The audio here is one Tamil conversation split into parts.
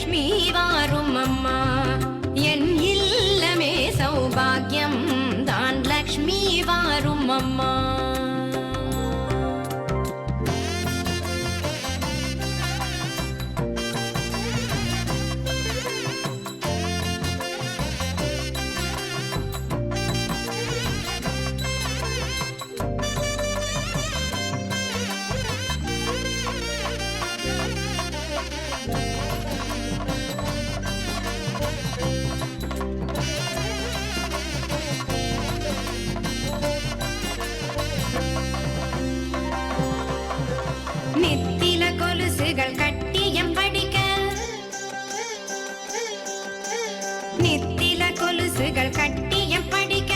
லக்ஷ்மி வாரும் அம்மா என் இல்லமே சௌபாகியம் தான் லக்ஷ்மி வாரும் அம்மா நித்தில கொலுசுகள் கட்டியம் படிக்க நித்தில கொலுசுகள் கட்டியம் படிக்க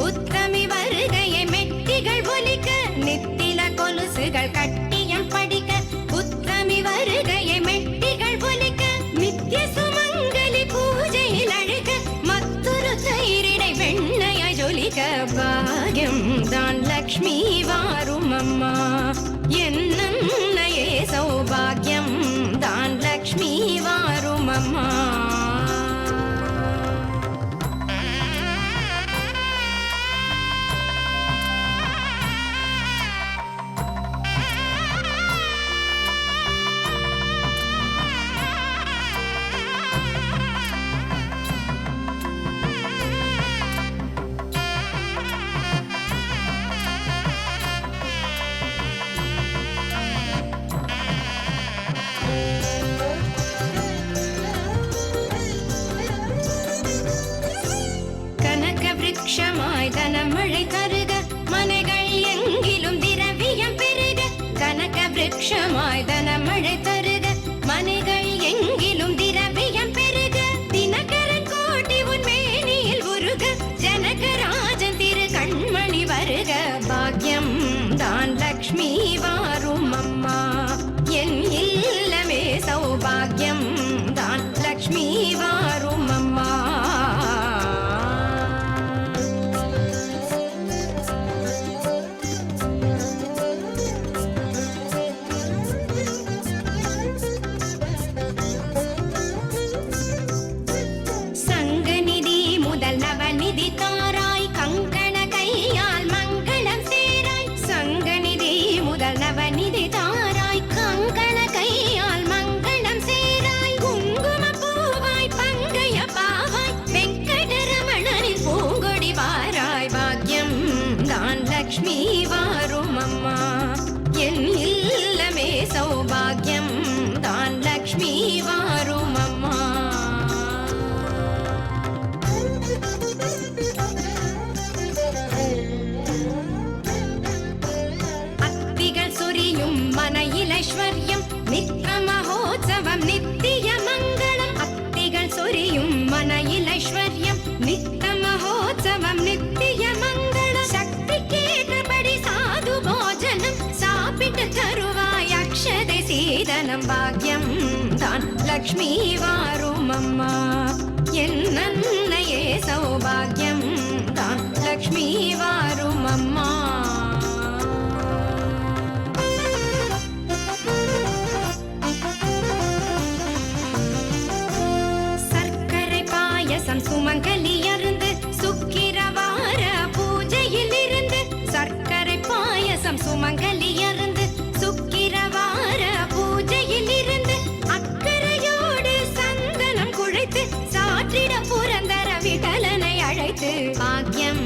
உத்தமி வருகையை மெட்டிகள் ஒலிக்க நித்தில கொலுசுகள் கட்டியம் படிக்க உத்தமி வருகையை மெட்டிகள் ஒலிக்க நித்திய சுமங்கலி பூஜையில் அழுக மற்றொரு தயிரிடை வெண்ணையாய் ஜொலிக்க பாகியம் தான் லக்ஷ்மி வாரும் அம்மா என்னன்னையே சௌபாகியம் தான் லக்ஷ்மி வாரும் அம்மா விருட்சமாய் தனமழை தருக மனைகள் எங்கிலும் திரவியம் பெருக கனக விருட்சமாய் தனமழை தருக மனைகள் எங்கிலும் திரவியம் பெருக தினகரன் கோட்டி உன் மேனியில் உருக ஜனகராஜன் திரு கண்மணி வருக பாக்யம் தான் லக்ஷ்மி வாரும் அம்மா என் இல்லமே சௌபாகியம் தான் லக்ஷ்மி வாரும் அம்மா நவநிதி தாராய் கங்கண கையால் மங்களம் சேராய் சங்கநிதி முதல் நவநிதி தாராய் கங்கண கையால் மங்களம் சேராய் குங்கும பூவாய் பங்கைய பாவாய் வெங்கடரமணனின் பூங்கொடி வாராய் பாக்யம் தான் லக்ஷ்மி வாரும் அம்மா என் இல்லமே சௌபாகியம் தான் லக்ஷ்மி வாரும் அம்மா ஐஸ்வர்யம் நித்ய மகோத்சவம் நித்திய மங்களம் அத்திகள் சொரியும் மனையில் ஐஸ்வர்யம் நித்ய மகோத்சவம் நித்திய மங்களம் சக்தி கேட்டபடி சாது போஜனம் சாப்பிட்டு தருவாய் அக்ஷதை சீதனம் பாக்யம் தான் லக்ஷ்மி வாரும் அம்மா என்னன்னையே சௌபாகியம் தான் லக்ஷ்மி வாரும் அம்மா சுமங்கலி அருந்து சுக்கிரவார பூஜையில் இருந்து சர்க்கரை பாயசம் சுமங்கலி அருந்து சுக்கிரவார பூஜையில் இருந்து அக்கறையோடு சந்தனம் குழைத்து சாற்றிட புரந்தர விடலனை அழைத்து பாக்யம்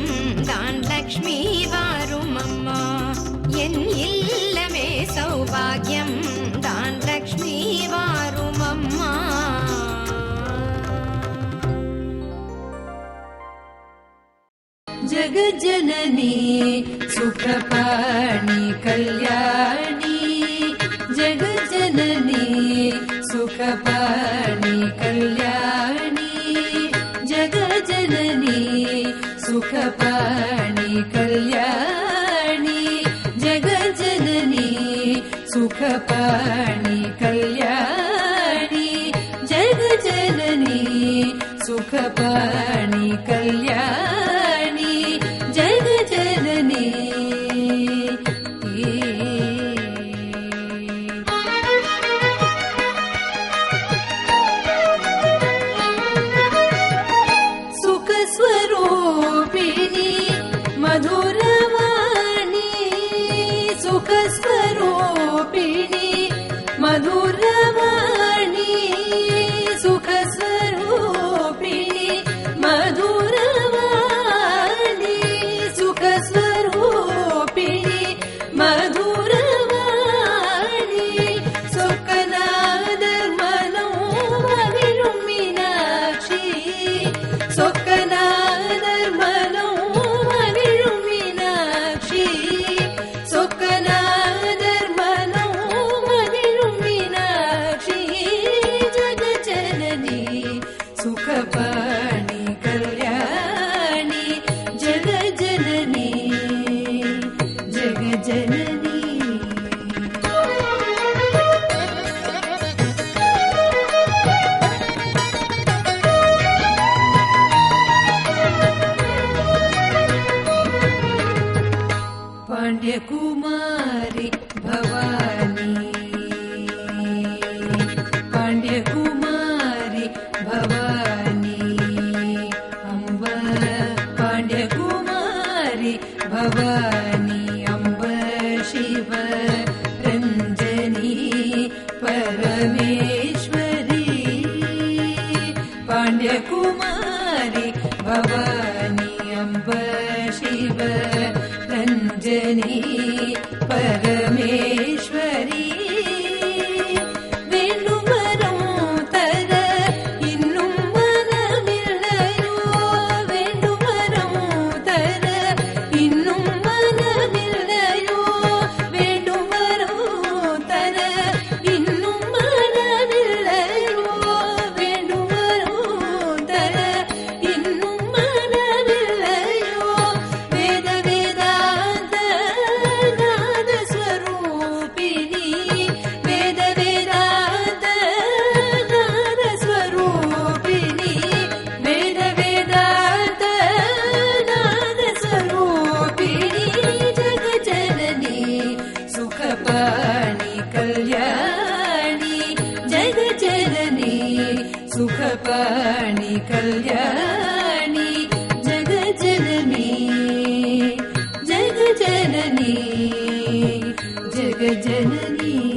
தான் லக்ஷ்மி வாரும் அம்மா என் இல்லமே சௌபாகியம் தான் லக்ஷ்மி வாரும் அம்மா जगज्जननी सुखपाणि कल्याणी जगज्जननी सुखपाणि कल्याणी जगज्जननी सुखपाणि कल्याणी जगज्जननी सुखपाणि कल्याणी जगज्जननी सुखपाणि कल्याणी जगज्जननी पाण्ड्यकुमारी भवानी अम्ब पाण्ड्यकुमारी भवानी अम्ब शिव रञ्जनी परमेश्वरी पाण्ड्यकुमारी भवानी अम्ब शिव रञ्जनी परमेश्वरी सुखपाणि कल्याणी जगज्जननी जगज्जननी जगज्जननी